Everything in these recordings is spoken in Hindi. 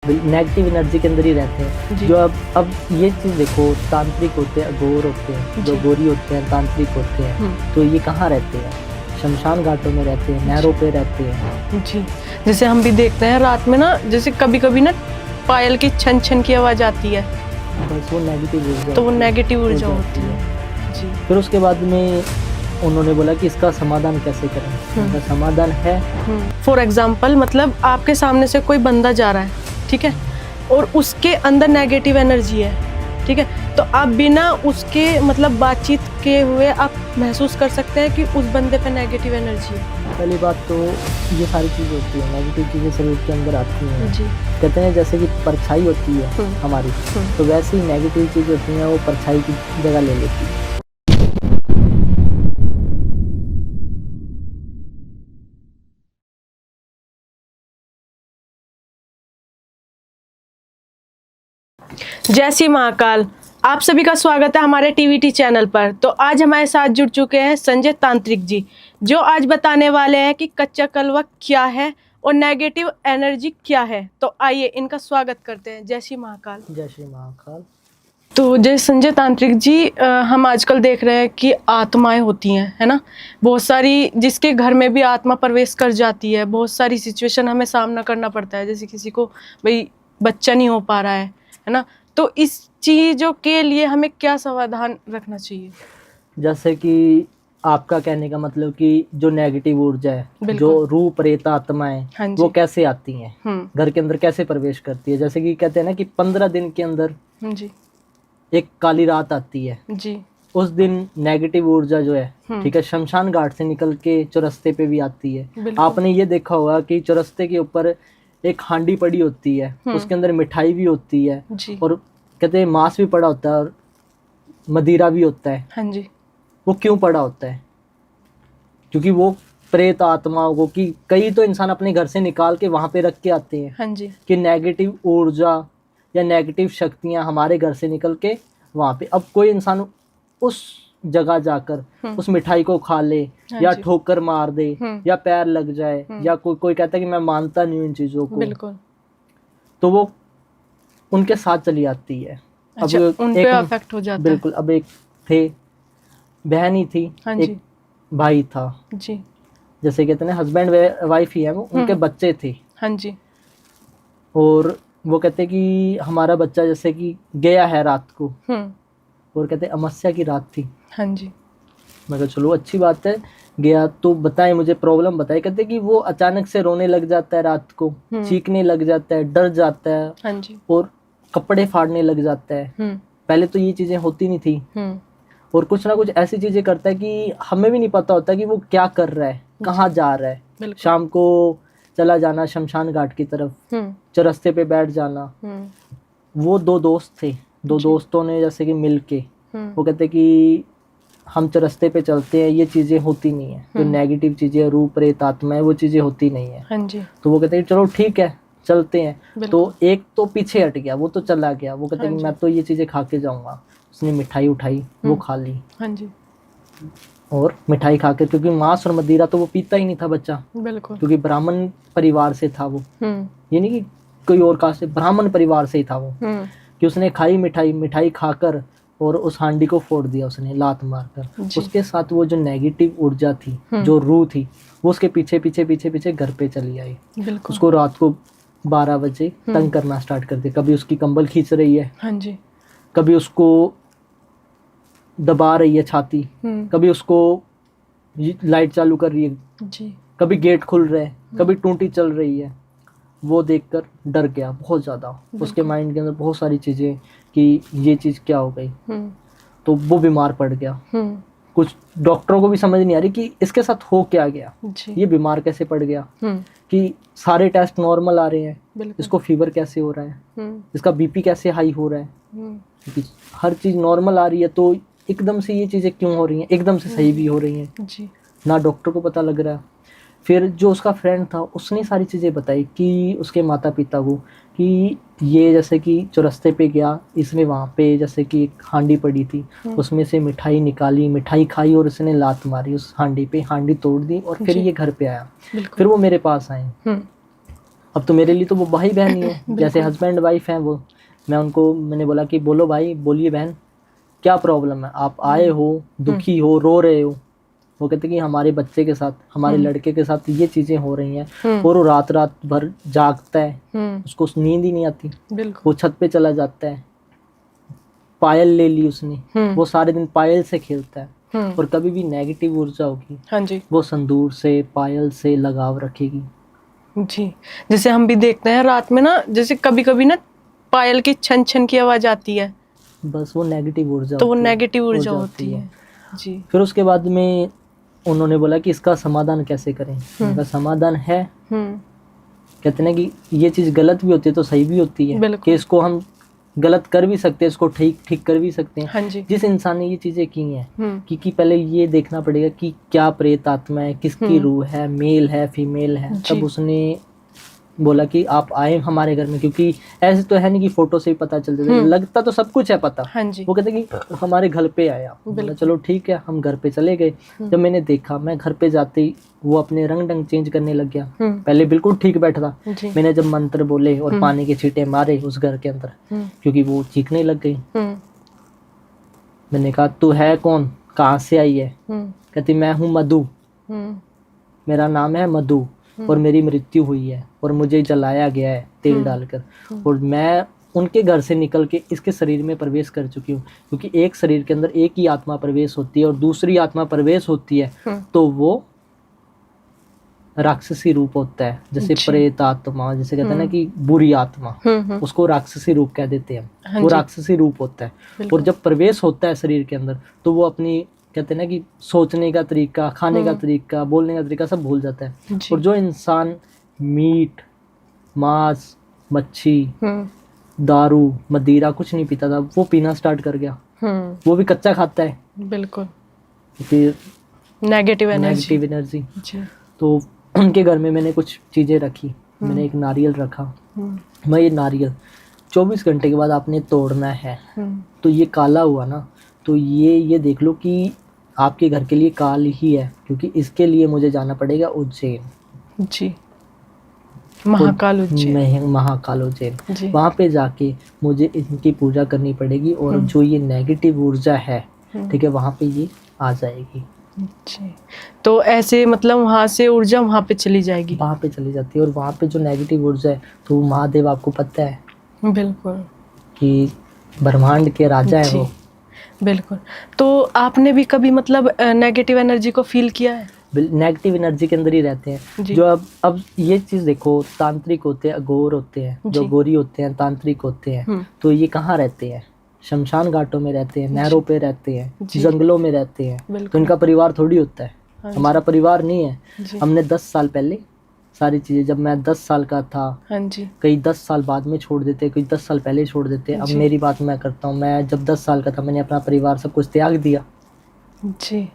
नेगेटिव एनर्जी के अंदर ही रहते हैं। जी। जो अब ये चीज़ देखो, तांत्रिक होते हैं, अघोर होते हैं, जो जी। गोरी होते हैं, तांत्रिक होते हैं, तो ये कहाँ रहते हैं? शमशान घाटों में रहते हैं, नहरों पे रहते हैं। जी, जैसे हम भी देखते हैं रात में ना, जैसे कभी कभी ना पायल की छन छन की आवाज आती है, बस वो नेगेटिव ऊर्जा तो वो होती है, नेगेटिव ऊर्जा ऊर्जा होती है। जी। फिर उसके बाद में उन्होंने बोला कि इसका समाधान कैसे करें। इसका समाधान है, फॉर एग्जाम्पल, मतलब आपके सामने से कोई बंदा जा रहा है, ठीक है, और उसके अंदर नेगेटिव एनर्जी है, ठीक है, तो आप बिना उसके मतलब बातचीत के हुए आप महसूस कर सकते हैं कि उस बंदे पे नेगेटिव एनर्जी है। पहली बात तो ये सारी चीज़ होती है, नेगेटिव चीज़ें शरीर के अंदर आती हैं। जी। कहते हैं जैसे कि परछाई होती है हमारी, तो वैसे ही नेगेटिव चीज़ होती हैं, वो परछाई की जगह ले लेती है। जय श्री महाकाल, आप सभी का स्वागत है हमारे टीवीटी चैनल पर। तो आज हमारे साथ जुड़ चुके हैं संजय तांत्रिक जी, जो आज बताने वाले हैं कि कच्चा कलवा क्या है और नेगेटिव एनर्जी क्या है। तो आइए इनका स्वागत करते हैं। जय श्री महाकाल। जय श्री महाकाल। तो जय संजय तांत्रिक जी, हम आजकल देख रहे हैं कि आत्माएं होती हैं, है ना, बहुत सारी, जिसके घर में भी आत्मा प्रवेश कर जाती है। बहुत सारी सिचुएशन हमें सामना करना पड़ता है, जैसे किसी को भाई बच्चा नहीं हो पा रहा है ना, तो इस चीज़ों के लिए हमें क्या सावधान रखना चाहिए? जैसे कि आपका कहने का मतलब कि जो नेगेटिव ऊर्जा है, जो रूह प्रेत आत्माएं, हाँ जी। वो कैसे आती हैं, घर के अंदर कैसे प्रवेश करती है। जैसे कि कहते हैं ना कि 15 दिन के अंदर जी। एक काली रात आती है जी। उस दिन नेगेटिव ऊर्जा जो है, ठीक है, शमशान घाट से निकल के चौरस्ते पे भी आती है। आपने ये देखा होगा कि चौरस्ते के ऊपर एक हांडी पड़ी होती है, उसके अंदर मिठाई भी होती है, और कहते हैं मांस भी पड़ा होता है और मदिरा भी होता है। हाँ जी। वो क्यों पड़ा होता है? क्योंकि वो प्रेत आत्माओं को, कि कई तो इंसान अपने घर से निकाल के वहां पे रख के आते हैं। हाँ जी। कि नेगेटिव ऊर्जा या नेगेटिव शक्तियां हमारे घर से निकल के वहां पे, अब कोई इंसान उस जगह जाकर उस मिठाई को खा ले, या ठोकर मार दे, या पैर लग जाए, या कोई कहता है कि मैं मानता नहीं हूँ इन चीजों को, बिल्कुल, तो वो उनके साथ चली आती है। अच्छा, अब उन पे अफेक्ट हो जाता बिल्कुल। अब एक थे, बहन ही थी, एक भाई था जी, जैसे कहते हैं हस्बैंड वाइफ ही है वो, उनके बच्चे थे। हाँ जी। और वो कहते कि हमारा बच्चा जैसे कि गया है रात को, और कहते अमावस्या की रात थी। हाँ जी। मैं कहा चलो अच्छी बात है, गया तो बताए, मुझे प्रॉब्लम बताए। कहते कि वो अचानक से रोने लग जाता है रात को, चीखने लग जाता है, डर जाता है, हाँ जी, और कपड़े फाड़ने लग जाता है। पहले तो ये चीजें होती नहीं थी, और कुछ ना कुछ ऐसी चीजें करता है कि हमें भी नहीं पता होता कि वो क्या कर रहा है, कहाँ जा रहा है। शाम को चला जाना शमशान घाट की तरफ, चौरस्ते पे बैठ जाना। वो दो दोस्त थे, दो दोस्तों ने जैसे कि मिलके वो कहते कि हम चौरस्ते पे चलते हैं, ये चीजें होती नहीं है, जो नेगेटिव चीजें, रूप प्रेत आत्मा है, वो चीजें होती नहीं है। हाँ जी। तो वो कहते हैं चलो ठीक है चलते हैं। तो एक तो पीछे हट गया, वो तो चला गया, वो कहते हैं मैं तो ये चीजें खा के जाऊंगा। उसने मिठाई उठाई, वो खा ली। हाँ जी। और मिठाई खाकर, क्योंकि मांस और मदिरा तो वो पीता ही नहीं था बच्चा, बिल्कुल, क्योंकि ब्राह्मण परिवार से था वो, ये नहीं कि कोई और कास्ट से, ब्राह्मण परिवार से ही था वो। कि उसने खाई मिठाई खाकर, और उस हांडी को फोड़ दिया उसने लात मारकर। उसके साथ वो जो नेगेटिव ऊर्जा थी, जो रूह थी, वो उसके पीछे पीछे पीछे पीछे घर पे चली आई। उसको रात को 12 बजे तंग करना स्टार्ट कर दिया। कभी उसकी कंबल खींच रही है, हाँ जी, कभी उसको दबा रही है छाती, कभी उसको लाइट चालू कर रही है जी, कभी गेट खुल रहे हैं, कभी टूटी चल रही है। वो देखकर डर गया बहुत ज़्यादा। उसके माइंड के अंदर बहुत सारी चीज़ें कि ये चीज़ क्या हो गई। तो वो बीमार पड़ गया। कुछ डॉक्टरों को भी समझ नहीं आ रही कि इसके साथ हो क्या गया, ये बीमार कैसे पड़ गया। कि सारे टेस्ट नॉर्मल आ रहे हैं, इसको फीवर कैसे हो रहा है, इसका बीपी कैसे हाई हो रहा है, क्योंकि हर चीज़ नॉर्मल आ रही है, तो एकदम से ये चीज़ें क्यों हो रही हैं, एकदम से सही भी हो रही हैं, ना डॉक्टर को पता लग रहा है। फिर जो उसका फ्रेंड था, उसने सारी चीज़ें बताई कि उसके माता पिता को, कि ये जैसे कि चौरस्ते पे गया, इसमें वहाँ पे जैसे कि एक हांडी पड़ी थी, उसमें से मिठाई निकाली, मिठाई खाई, और उसने लात मारी उस हांडी पे, हांडी तोड़ दी, और फिर ये घर पे आया। फिर वो मेरे पास आए। अब तो मेरे लिए तो वो भाई बहन ही है, जैसे हस्बैंड वाइफ हैं वो। मैंने बोला कि बोलो भाई, बोलिए बहन, क्या प्रॉब्लम है, आप आए हो, दुखी हो, रो रहे हो। वो कहते कि हमारे बच्चे के साथ, हमारे लड़के के साथ ये चीजें हो रही हैं, और वो रात रात भर जागता है, उसको नींद ही नहीं आती, वो छत पे चला जाता है, पायल ले ली उसने, वो सारे दिन पायल से खेलता है, और कभी भी नेगेटिव ऊर्जा होगी, हाँ जी, वो संदूर से, पायल से लगाव रखेगी। जी। जैसे हम भी देखते हैं रात में ना, जैसे कभी कभी ना पायल की छन छन की आवाज आती है, बस वो नेगेटिव ऊर्जा तो वो होती है, नेगेटिव ऊर्जा होती है। जी। फिर उसके बाद में उन्होंने बोला कि इसका समाधान कैसे करें। इनका समाधान है, कहते हैं कि ये चीज गलत भी होती है तो सही भी होती है, कि इसको हम गलत कर भी सकते हैं, इसको ठीक कर भी सकते हैं। हाँ जी। जिस इंसान ने ये चीजें की हैं, कि पहले ये देखना पड़ेगा कि क्या प्रेत आत्मा है, किसकी रूह है, मेल है, फीमेल है। तब उसने बोला कि आप आए हमारे घर में, क्योंकि ऐसे तो है नहीं कि फोटो से ही पता चल जाता है, लगता तो सब कुछ है पता। हाँ जी। वो कहते कि हमारे घर पे आए आप। बोला चलो ठीक है, हम घर पे चले गए। जब मैंने देखा, मैं घर पे जाते ही वो अपने रंग चेंज करने लग गया। पहले बिल्कुल ठीक बैठा था, मैंने जब मंत्र बोले और पानी के छींटे मारे उस घर के अंदर, क्योंकि वो चीखने लग गई। मैंने कहा तू है कौन, कहाँ से आई है? कहती मैं हूँ मधु, मेरा नाम है मधु, और मेरी मृत्यु हुई है और मुझे जलाया गया है तेल डालकर, और मैं उनके घर से निकल के इसके शरीर में प्रवेश कर चुकी हूँ। क्योंकि एक शरीर के अंदर एक ही आत्मा प्रवेश होती है और दूसरी आत्मा प्रवेश होती है तो वो राक्षसी रूप होता है, जैसे प्रेत आत्मा, जैसे कहते हैं ना कि बुरी आत्मा, उसको राक्षसी रूप कह देते हैं। वो राक्षसी रूप होता है, और जब प्रवेश होता है शरीर के अंदर तो वो अपनी, कहते हैं ना कि सोचने का तरीका, खाने का तरीका, बोलने का तरीका सब भूल जाता है। और जो इंसान मीट, मांस, मच्छी, दारू, मदिरा कुछ नहीं पीता था, वो पीना स्टार्ट कर गया। वो भी कच्चा खाता है, बिल्कुल, नेगेटिव एनर्जी। तो उनके घर में मैंने कुछ चीजें रखी। मैंने एक नारियल रखा। मैं ये नारियल 24 घंटे के बाद आपने तोड़ना है। तो ये काला हुआ ना, तो ये देख लो कि आपके घर के लिए काल ही है, क्योंकि इसके लिए मुझे जाना पड़ेगा उज्जैन। जी, महाकाल उज्जैन। महाकाल उज्जैन, वहाँ पे जाके मुझे इनकी पूजा करनी पड़ेगी, और जो ये नेगेटिव ऊर्जा है, ठीक है, वहाँ पे ये आ जाएगी। जी। तो ऐसे मतलब वहाँ से ऊर्जा वहाँ पे चली जाएगी, वहाँ पे चली जाती है। और वहाँ पे जो नेगेटिव ऊर्जा है, तो महादेव आपको पता है, बिल्कुल, कि ब्रह्मांड के राजा है वो। बिल्कुल। तो आपने भी कभी मतलब नेगेटिव एनर्जी को फील किया है? नेगेटिव एनर्जी के अंदर ही रहते हैं जो अब ये चीज देखो, तांत्रिक होते हैं, अघोर होते हैं, जो गोरी होते हैं, तांत्रिक होते हैं, तो ये कहाँ रहते हैं? शमशान घाटों में रहते हैं, नहरों पे रहते हैं, जंगलों में रहते हैं। तो इनका परिवार थोड़ी होता है, हमारा परिवार नहीं है। हमने 10 साल पहले सारी चीजें, जब मैं 10 साल का था, कई 10 साल बाद में छोड़ देते, कई 10 साल पहले छोड़ देते। अब मेरी बात मैं करता हूँ, मैं जब 10 साल का था, मैंने अपना परिवार सब कुछ त्याग दिया। जी।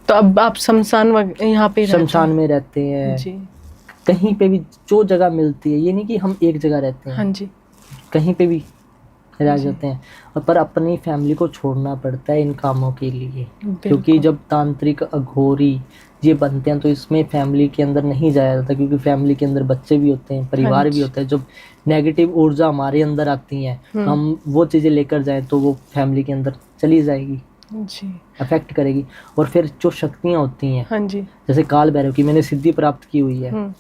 तो अब आप शमशान यहाँ पे शमशान में रहते हैं जी। कहीं पे भी जो जगह मिलती है, ये नहीं कि हम एक जगह रहते हैं। हाँ जी। कहीं पे भी रह जाते हैं, और पर अपनी फैमिली को छोड़ना पड़ता है इन कामों के लिए, क्योंकि जब तांत्रिक अघोरी ये बनते हैं तो इसमें फैमिली के अंदर नहीं जाया जाता, क्योंकि फैमिली के अंदर बच्चे भी होते हैं, परिवार भी होता है। जब नेगेटिव ऊर्जा हमारे अंदर आती है, हम वो चीजें लेकर जाएं तो वो फैमिली के अंदर चली जाएगी जी, अफेक्ट करेगी। और फिर जो शक्तियाँ होती हैं, हाँ जी, जैसे काल भैरव की मैंने सिद्धि प्राप्त की हुई है।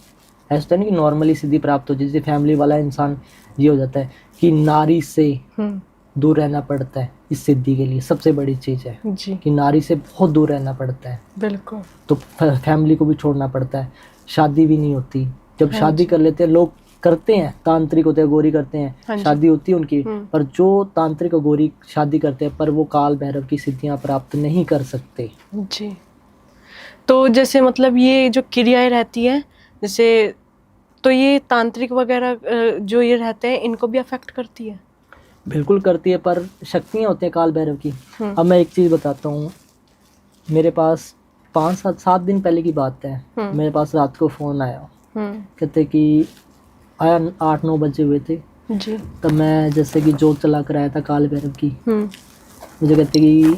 ऐसा तो नहीं कि नॉर्मली सिद्धि प्राप्त हो, जैसे फैमिली वाला इंसान ये हो जाता है कि नारी से दूर रहना पड़ता है। इस सिद्धि के लिए सबसे बड़ी चीज है जी, कि नारी से बहुत दूर रहना पड़ता है। बिल्कुल। तो फैमिली को भी छोड़ना पड़ता है, शादी भी नहीं होती। जब शादी कर लेते हैं लोग, करते हैं, तांत्रिक होते हैं, गोरी करते हैं, शादी होती है उनकी, पर जो तांत्रिक और गोरी शादी करते हैं, पर वो काल भैरव की सिद्धियां प्राप्त नहीं कर सकते जी। तो जैसे मतलब ये जो क्रियाएं रहती हैं, जैसे तो ये तांत्रिक वगैरह जो ये रहते हैं, इनको भी अफेक्ट करती है? बिल्कुल करती है, पर शक्तियाँ होती हैं काल भैरव की। अब मैं एक चीज़ बताता हूँ, मेरे पास 5-7 दिन पहले की बात है, मेरे पास रात को फ़ोन आया, कहते कि आया 8-9 बजे हुए थे जी। तब मैं जैसे कि जोत चला कर आया था काल भैरव की। मुझे कहते कि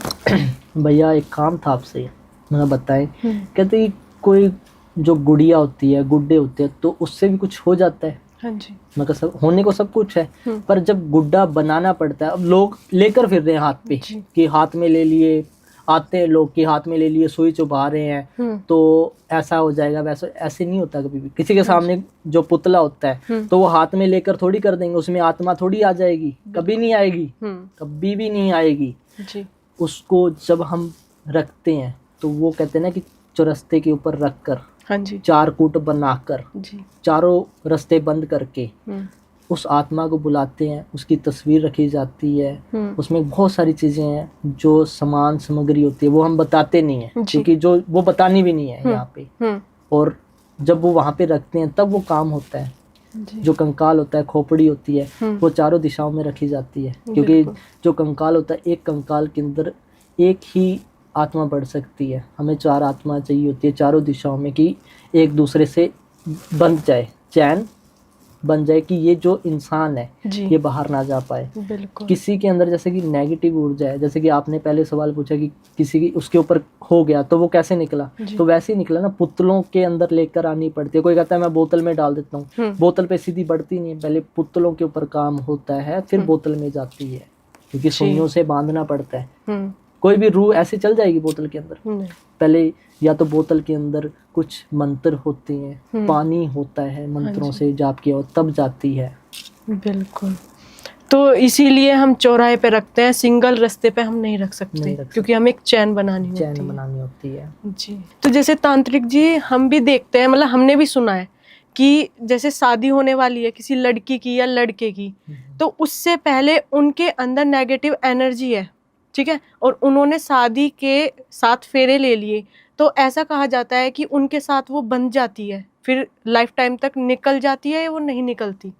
भैया एक काम था आपसे। मैंने बताए, कहते कि कोई जो गुड़िया होती है, गुड्डे होते हैं, तो उससे भी कुछ हो जाता है। हाँ जी। मतलब सब होने को सब कुछ है, पर जब गुड्डा बनाना पड़ता है, अब लोग लेकर फिर रहे हैं हाथ पे जी। कि हाथ में ले लिए, आते हैं लोग कि हाथ में ले लिए, सुई चुभा रहे हैं तो ऐसा हो जाएगा, वैसा। ऐसे नहीं होता कभी भी। किसी के सामने जो पुतला होता है तो वो हाथ में लेकर थोड़ी कर देंगे, उसमें आत्मा थोड़ी आ जाएगी, कभी नहीं आएगी, कभी भी नहीं आएगी जी। उसको जब हम रखते हैं तो वो कहते हैं ना कि चौरस्ते के ऊपर रख कर, हाँ जी। चार कूट बनाकर, जी। चारों रास्ते बंद करके उस आत्मा को बुलाते हैं, उसकी तस्वीर रखी जाती है, उसमें बहुत सारी चीजें हैं, जो सामान सामग्री होती है वो हम बताते नहीं है, क्योंकि जो वो बतानी भी नहीं है यहाँ पे। और जब वो वहाँ पे रखते हैं तब वो काम होता है। जो कंकाल होता है, खोपड़ी होती है, वो चारों दिशाओं में रखी जाती है, क्योंकि जो कंकाल होता है, एक कंकाल के अंदर एक ही आत्मा बढ़ सकती है। हमें चार आत्मा चाहिए होती है चारों दिशाओं में, कि एक दूसरे से बंध जाए, चैन बन जाए, कि ये जो इंसान है ये बाहर ना जा पाए। किसी के अंदर जैसे कि नेगेटिव ऊर्जा है, जैसे कि आपने पहले सवाल पूछा कि किसी की उसके ऊपर हो गया तो वो कैसे निकला, तो वैसे ही निकला ना, पुतलों के अंदर लेकर आनी पड़ती है। कोई कहता है मैं बोतल में डाल देता हूँ, बोतल पे सीधी बढ़ती नहीं है, पहले पुतलों के ऊपर काम होता है, फिर बोतल में जाती है, क्योंकि सुइयों से बांधना पड़ता है। कोई भी रूह ऐसे चल जाएगी बोतल के अंदर? पहले या तो बोतल के अंदर कुछ मंत्र होते हैं, पानी होता है, मंत्रों से जाप किया हो तब जाती है। बिल्कुल। तो इसीलिए हम चौराहे पे रखते हैं, सिंगल रास्ते पे हम नहीं रख सकते, क्योंकि हमें एक चैन बनानी होती है। जी। तो जैसे तांत्रिक जी हम भी देखते हैं, मतलब हमने भी सुना है कि जैसे शादी होने वाली है किसी लड़की की या लड़के की, तो उससे पहले उनके अंदर नेगेटिव एनर्जी है, ठीक है, और उन्होंने शादी के 7 फेरे ले लिए, तो ऐसा कहा जाता है कि उनके साथ वो बंध जाती है, फिर लाइफ टाइम तक निकल जाती है या वो नहीं निकलती?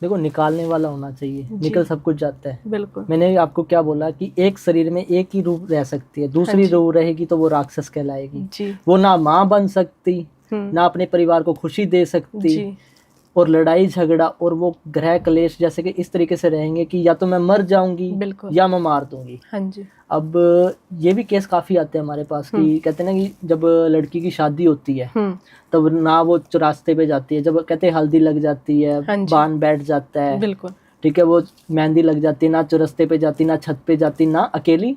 देखो, निकालने वाला होना चाहिए, निकल सब कुछ जाता है। बिल्कुल। मैंने आपको क्या बोला कि एक शरीर में एक ही रूह रह सकती है, दूसरी रूह रहेगी तो वो राक्षस कहलाएगी। वो ना माँ बन सकती, ना अपने परिवार को खुशी दे सकती, और लड़ाई झगड़ा और वो ग्रह क्लेश जैसे कि इस तरीके से रहेंगे कि या तो मैं मर जाऊंगी या मैं मार दूंगी। हाँ जी। अब ये भी केस काफी आते हैं हमारे पास कि कहते हैं ना कि जब लड़की की शादी होती है तब ना वो रास्ते पे जाती है, जब कहते हैं हल्दी लग जाती है, बांध बैठ जाता है, बिल्कुल, ठीक है, वो मेहंदी लग जाती है, ना चौरस्ते पे जाती, ना छत पे जाती, ना अकेली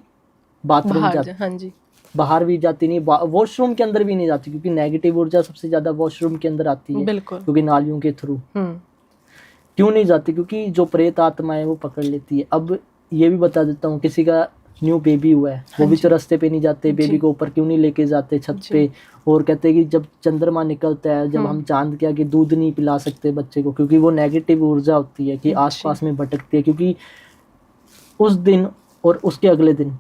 बाथरूम जाती, हाँ जी, बाहर भी जाती नहीं, वॉशरूम के अंदर भी नहीं जाती, क्योंकि नेगेटिव ऊर्जा सबसे ज्यादा वॉशरूम के अंदर आती है, क्योंकि नालियों के थ्रू। क्यों नहीं जाती? क्योंकि जो प्रेत आत्मा है वो पकड़ लेती है। अब ये भी बता देता हूँ, किसी का न्यू बेबी हुआ है, वो भी चौरस्ते पे नहीं जाते, बेबी को ऊपर क्यों नहीं लेके जाते छत पे, और कहते हैं कि जब चंद्रमा निकलता है, जब हम चांद के आगे दूध नहीं पिला सकते बच्चे को, क्योंकि वो नेगेटिव ऊर्जा होती है कि आसपास में भटकती है, क्योंकि उस दिन और उसके अगले दिन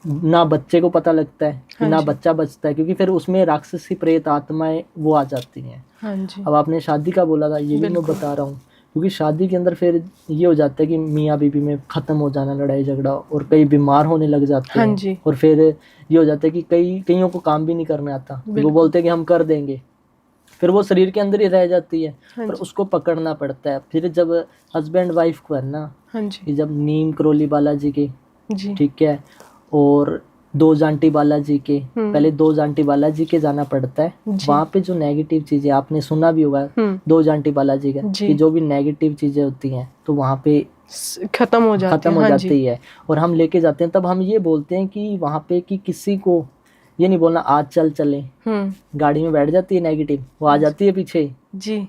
ना बच्चे को पता लगता है ना बच्चा बचता है, क्योंकि फिर उसमें राक्षसी प्रेत आत्माएं वो आ जाती हैं। अब आपने शादी का बोला था, ये भी मैं बता रहा हूँ, क्योंकि शादी के अंदर फिर ये हो जाता है कि मियाँ बीवी में खत्म हो जाना लड़ाई झगड़ा, और कई बीमार होने लग जाते हैं, और फिर ये हो जाता है कि कईयों को काम भी नहीं करना आता, वो बोलते हैं कि हम कर देंगे, फिर वो शरीर के अंदर ही रह जाती है, पर उसको पकड़ना पड़ता है। फिर जब हस्बैंड वाइफ को है ना, कि जब नीम करोली बालाजी के, ठीक है, और 2 जांटी बालाजी के, पहले 2 जांटी बालाजी के जाना पड़ता है, वहाँ पे जो नेगेटिव चीजें आपने सुना भी होगा 2 जांटी बालाजी का, कि जो भी नेगेटिव चीजें होती हैं तो वहाँ पे खत्म हो जाती है, और हम लेके जाते हैं। तब हम ये बोलते हैं कि वहाँ पे कि किसी को ये नहीं बोलना आज चल चले, गाड़ी में बैठ जाती है नेगेटिव, वो आ जाती है पीछे जी,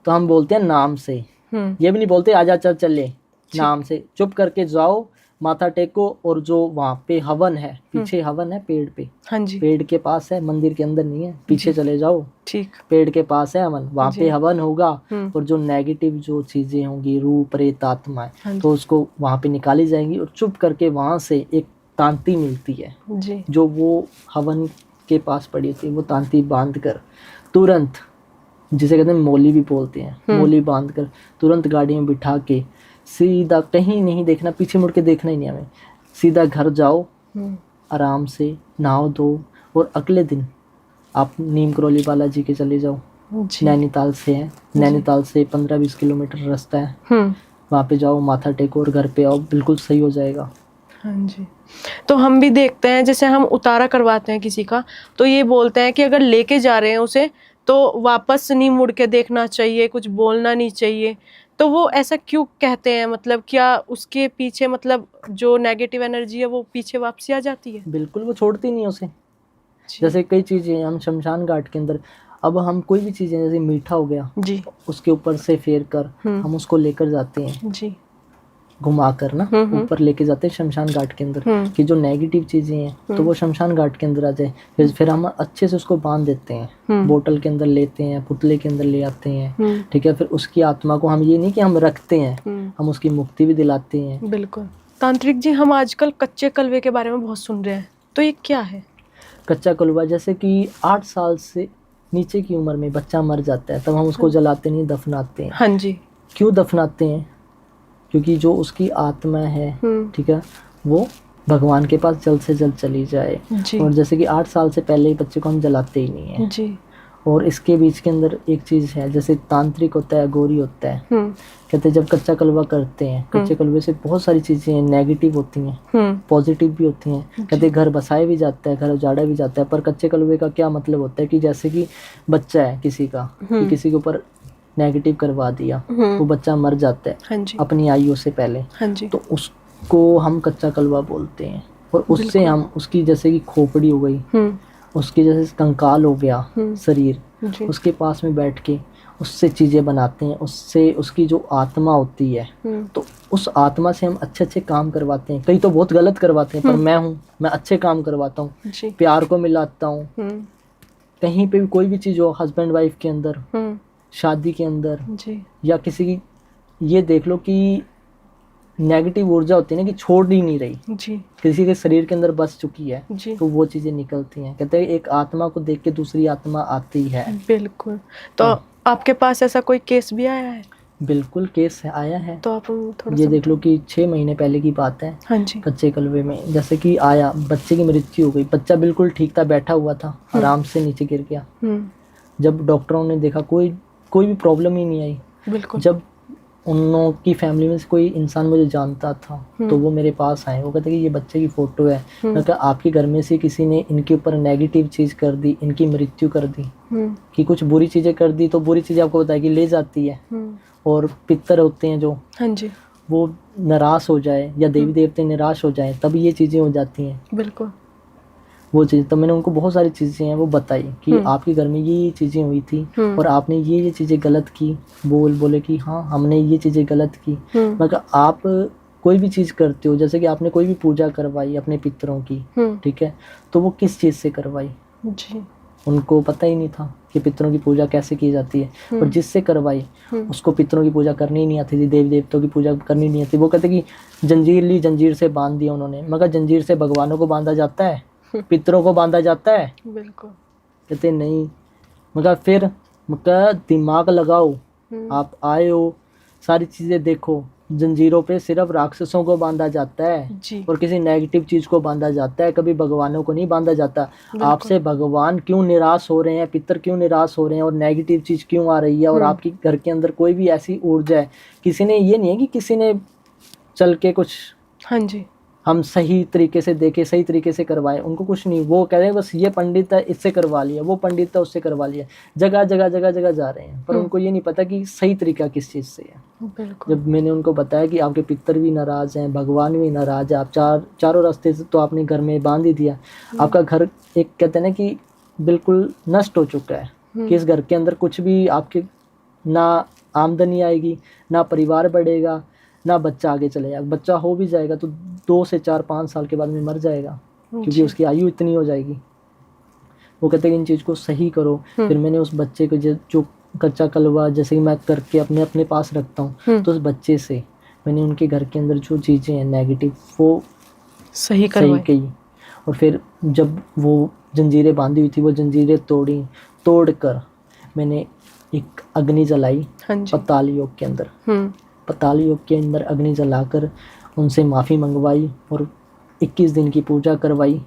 तो हम बोलते हैं नाम से, ये भी नहीं बोलते आजा चल चले, नाम से चुप करके जाओ, माथा टेको, और जो वहाँ पे हवन है, पीछे हवन है पेड़ पे, हाँ जी, पेड़ के पास है, मंदिर के अंदर नहीं है, पीछे चले जाओ, ठीक, पेड़ के पास है हवन, वहाँ पे हवन होगा, और जो नेगेटिव जो चीजें होंगी, रूह प्रेत आत्माएं, तो उसको वहाँ पे निकाली जाएंगी, और चुप करके वहाँ से एक तांती मिलती है जी, जो वो हवन के पास पड़ी होती है, वो तांती बांध कर तुरंत, जिसे कहते हैं मौली भी बोलते हैं, मौली बांध कर तुरंत गाड़ी में बिठा के सीधा, कहीं नहीं देखना, पीछे मुड़ के देखना ही नहीं हमें, सीधा घर जाओ, आराम से नहाओ धो, और अगले दिन आप नीम करोली बालाजी के चले जाओ, नैनीताल से है, नैनीताल से 15-20 किलोमीटर रास्ता है, वहाँ पे जाओ, माथा टेको और घर पे आओ, बिल्कुल सही हो जाएगा। हाँ जी। तो हम भी देखते हैं, जैसे हम उतारा करवाते हैं किसी का, तो ये बोलते हैं कि अगर लेके जा रहे हैं उसे तो वापस नहीं मुड़ के देखना चाहिए, कुछ बोलना नहीं चाहिए। तो वो ऐसा क्यों कहते हैं? मतलब क्या उसके पीछे मतलब जो नेगेटिव एनर्जी है वो पीछे वापसी आ जाती है? बिल्कुल, वो छोड़ती नहीं है उसे। जी। जैसे कई चीज़ें हम शमशान घाट के अंदर, अब हम कोई भी चीज़ें जैसे मीठा हो गया, जी। उसके ऊपर से फेर कर हम उसको लेकर जाते हैं, जी। घुमा कर ना ऊपर लेके जाते हैं शमशान घाट के अंदर, कि जो नेगेटिव चीज़ें हैं तो वो शमशान घाट के अंदर आ जाए। फिर हम अच्छे से उसको बांध देते हैं, बोतल के अंदर लेते हैं, पुतले के अंदर ले आते हैं, ठीक है। फिर उसकी आत्मा को हम ये नहीं कि हम रखते हैं, हम उसकी मुक्ति भी दिलाते हैं। बिल्कुल। तांत्रिक जी, हम आजकल कच्चे कलवे के बारे में बहुत सुन रहे हैं, तो ये क्या है? कच्चा कलवा, जैसे कि 8 साल से नीचे की उम्र में बच्चा मर जाता है, तब हम उसको जलाते नहीं, दफनाते हैं। हाँ जी। क्यों दफनाते हैं? क्योंकि जो उसकी आत्मा है, ठीक है, वो भगवान के पास जल्द से जल्द चली जाए। जी। और जैसे कि 8 साल से पहले ही बच्चे को हम जलाते ही नहीं है। जी। और इसके बीच के अंदर एक चीज़ है, जैसे तांत्रिक होता है, गोरी होता है, कहते हैं जब कच्चा कलवा करते हैं, कच्चे कलवे से बहुत सारी चीज़ें नेगेटिव होती हैं, पॉजिटिव भी होती हैं। कहते हैं घर बसाया भी जाता है, घर उजाड़ा भी जाता है। पर कच्चे कलवे का क्या मतलब होता है कि जैसे कि बच्चा है किसी का, कि किसी के ऊपर नेगेटिव करवा दिया, वो बच्चा मर जाता है, हाँ जी। अपनी आयु से पहले, हाँ जी। तो उसको हम कच्चा कलवा बोलते हैं। और उससे हम उसकी जैसे कि खोपड़ी हो गई, उसकी जैसे कंकाल हो गया शरीर, उसके पास में बैठ के उससे चीज़ें बनाते हैं, उससे उसकी जो आत्मा होती है, तो उस आत्मा से हम अच्छे अच्छे काम करवाते हैं। कई तो बहुत गलत करवाते हैं, पर मैं अच्छे काम करवाता हूँ, प्यार को मिलाता हूँ। कहीं पे भी कोई भी चीज़ हो, हस्बैंड वाइफ के अंदर, शादी के अंदर, या किसी की, ये देख लो कि नेगेटिव ऊर्जा होती है ना, कि छोड़ ही नहीं रही, किसी के शरीर के अंदर बस चुकी है, तो वो चीजें निकलती हैं। कहते हैं एक आत्मा को देख के दूसरी आत्मा आती है। बिल्कुल। तो आपके पास ऐसा कोई केस भी आया है? बिल्कुल, केस आया है। तो आप थोड़ा ये देख लो कि 6 महीने पहले की बात है। हाँ जी। कच्चे कलवे में जैसे कि आया, बच्चे की मृत्यु हो गई। बच्चा बिल्कुल ठीक था, बैठा हुआ था, आराम से नीचे गिर गया। जब डॉक्टरों ने देखा कोई भी प्रॉब्लम ही नहीं आई। बिल्कुल। जब उन की फैमिली में से कोई इंसान मुझे जानता था, तो वो मेरे पास आए, वो कहते कि ये बच्चे की फोटो है। मैं कहा आपके घर में से किसी ने इनके ऊपर नेगेटिव चीज कर दी, इनकी मृत्यु कर दी, कि कुछ बुरी चीजें कर दी, तो बुरी चीजें आपको बताएगी ले जाती है। और पितर होते हैं जो, हाँ जी, वो निराश हो जाए या देवी देवते निराश हो जाए, तब ये चीजें हो जाती हैं। बिल्कुल। वो चीज़, तो मैंने उनको बहुत सारी चीज़ें हैं वो बताई कि आपके घर में ये चीज़ें हुई थी, और आपने ये चीज़ें गलत की। बोले कि हाँ हमने ये चीज़ें गलत की। मैं कहा आप कोई भी चीज़ करते हो, जैसे कि आपने कोई भी पूजा करवाई अपने पितरों की, ठीक है, तो वो किस चीज़ से करवाई जी, उनको पता ही नहीं था कि पितरों की पूजा कैसे की जाती है। और जिससे करवाई उसको पितरों की पूजा करनी नहीं आती थी, देवी देवताओं की पूजा करनी नहीं आती। वो कहते कि जंजीर ली, जंजीर से बांध दिया उन्होंने। मगर जंजीर से भगवानों को बांधा जाता है, पितरों को बांधा जाता है? बिल्कुल। कहते नहीं। मगर फिर दिमाग लगाओ, आप आए हो, सारी चीज़ें देखो, जंजीरों पे सिर्फ राक्षसों को बांधा जाता है जी। और किसी नेगेटिव चीज़ को बांधा जाता है, कभी भगवानों को नहीं बांधा जाता। आपसे भगवान क्यों निराश हो रहे हैं, पितर क्यों निराश हो रहे हैं, और नेगेटिव चीज़ क्यों आ रही है, और आपकी घर के अंदर कोई भी ऐसी ऊर्जा है, किसी ने, ये नहीं है कि किसी ने चल के कुछ, हाँ जी, हम सही तरीके से देखे, सही तरीके से करवाए, उनको कुछ नहीं। वो कह रहे हैं बस ये पंडित है इससे करवा लिया, वो पंडित है उससे करवा लिया, जगह जगह जा रहे हैं, पर उनको ये नहीं पता कि सही तरीका किस चीज़ से है। जब मैंने उनको बताया कि आपके पितर भी नाराज हैं, भगवान भी नाराज है, आप चारों रास्ते से तो आपने घर में बांध ही दिया, आपका घर एक कहते हैं ना कि बिल्कुल नष्ट हो चुका है, कि इस घर के अंदर कुछ भी आपके ना आमदनी आएगी, ना परिवार बढ़ेगा, ना बच्चा आगे चलेगा। बच्चा हो भी जाएगा तो 2 से 4-5 साल के बाद में मर जाएगा, क्योंकि उसकी आयु इतनी हो जाएगी। वो कहते हैं इन चीज़ को सही करो। फिर मैंने उस बच्चे को जो कच्चा कलवा जैसे कि मैं करके अपने पास रखता हूँ, तो उस बच्चे से मैंने उनके घर के अंदर जो चीज़ें हैं नेगेटिव, वो सही की। और फिर जब वो जंजीरें बांधी हुई थी, वो जंजीरें तोड़कर मैंने एक अग्नि जलाई पताल योग के अंदर। पताल योग के अंदर अग्नि जलाकर उनसे माफ़ी मंगवाई और 21 दिन की पूजा करवाई।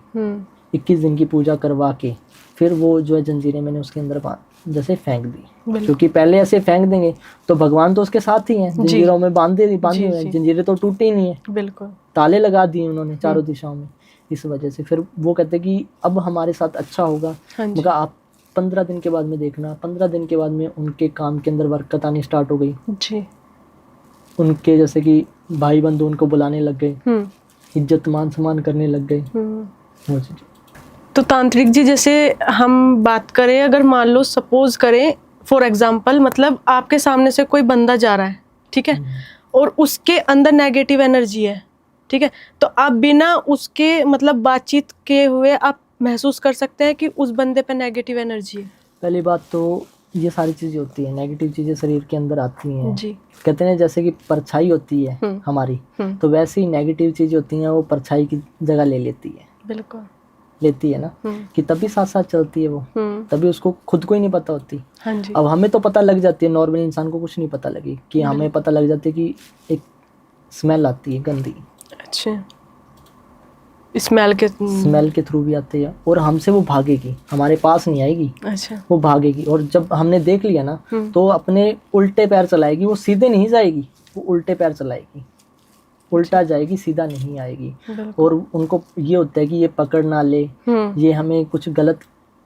21 दिन की पूजा करवा के फिर वो जो है जंजीरें मैंने उसके अंदर जैसे फेंक दी, बिल्कुल। क्योंकि पहले ऐसे फेंक देंगे तो भगवान तो उसके साथ ही हैं, जंजीरों में बांधे हुए जी, हैं, जी। जंजीरें तो टूटी नहीं है, बिल्कुल। ताले लगा दिए उन्होंने चारों दिशाओं में। इस वजह से फिर वो कहते हैं कि अब हमारे साथ अच्छा होगा। हाँ जी। मगर आप 15 दिन के बाद में देखना, 15 दिन के बाद में उनके काम के अंदर बरकत आनी स्टार्ट हो गई। जी। उनके जैसे कि भाई बंधु उनको बुलाने लग गए, इज्जत मान सम्मान करने लग गए। वो चीज़। तो तांत्रिक जी, जैसे हम बात करें, अगर मान लो सपोज करें फॉर एग्जांपल, मतलब आपके सामने से कोई बंदा जा रहा है, ठीक है, और उसके अंदर नेगेटिव एनर्जी है, ठीक है, तो आप बिना उसके मतलब बातचीत के हुए आप महसूस कर सकते हैं कि उस बंदे पे नेगेटिव एनर्जी है। पहली बात तो ये सारी चीज़ें होती हैं, नेगेटिव चीज़ें शरीर के अंदर आती हैं। जी। कहते हैं जैसे कि परछाई होती है हमारी, तो वैसे ही नेगेटिव चीज़ें होती हैं, वो परछाई की जगह ले लेती है। बिल्कुल। लेती है ना, कि तभी साथ साथ चलती है वो, तभी उसको खुद को ही नहीं पता होती। हाँ जी। अब हमें तो पता लग जाती है, नॉर्मल इंसान को कुछ नहीं पता लगी, कि हमें पता लग जाती है कि एक स्मेल आती है गंदी। अच्छा, स्मेल के थ्रू भी आती है, और हमसे वो भागेगी, हमारे पास नहीं आएगी। अच्छा। वो भागेगी, और जब हमने देख लिया ना तो अपने उल्टे पैर चलाएगी, वो सीधे नहीं जाएगी, वो उल्टे पैर चलाएगी, उल्टा जाएगी, सीधा नहीं आएगी। और उनको ये होता है कि ये पकड़ ना ले, ये हमें कुछ गलत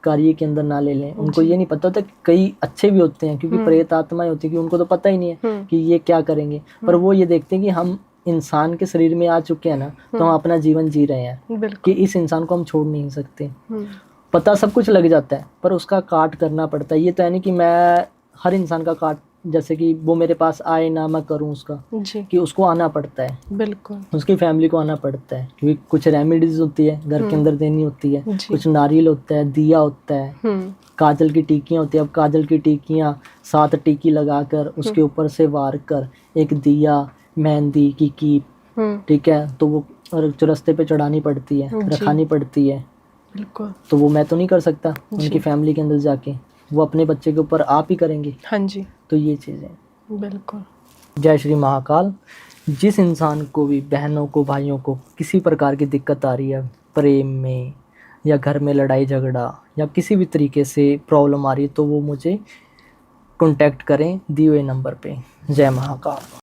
कार्य के अंदर ना ले लें। उनको ये नहीं पता होता कि कई अच्छे भी होते हैं, क्योंकि प्रेत आत्माएं होती है कि उनको तो पता ही नहीं है कि ये क्या करेंगे, पर वो ये देखते हैं कि हम इंसान के शरीर में आ चुके हैं ना, तो हम अपना जीवन जी रहे हैं, कि इस इंसान को हम छोड़ नहीं सकते। पता सब कुछ लग जाता है, पर उसका काट करना पड़ता है। ये तो है नहीं कि मैं हर इंसान का काट, जैसे कि वो मेरे पास आए ना मैं करूं उसका, कि उसको आना पड़ता है, बिल्कुल, उसकी फैमिली को आना पड़ता है, क्योंकि कुछ रेमेडीज होती है घर के अंदर देनी होती है, कुछ नारियल होता है, दिया होता है, काजल की टिक्कियाँ होती है। अब काजल की टिक्कियाँ 7 टिक्की लगाकर उसके ऊपर से वार कर एक दिया, मेहंदी की कीप, ठीक है, तो वो जो रास्ते पे चढ़ानी पड़ती है, रखानी पड़ती है। बिल्कुल। तो वो मैं तो नहीं कर सकता, उनकी फैमिली के अंदर जाके वो अपने बच्चे के ऊपर आप ही करेंगे। हाँ जी। तो ये चीज़ें। बिल्कुल। जय श्री महाकाल। जिस इंसान को भी, बहनों को, भाइयों को किसी प्रकार की दिक्कत आ रही है, प्रेम में या घर में लड़ाई झगड़ा या किसी भी तरीके से प्रॉब्लम आ रही है, तो वो मुझे कॉन्टैक्ट करें दिए हुए नंबर पे। जय महाकाल।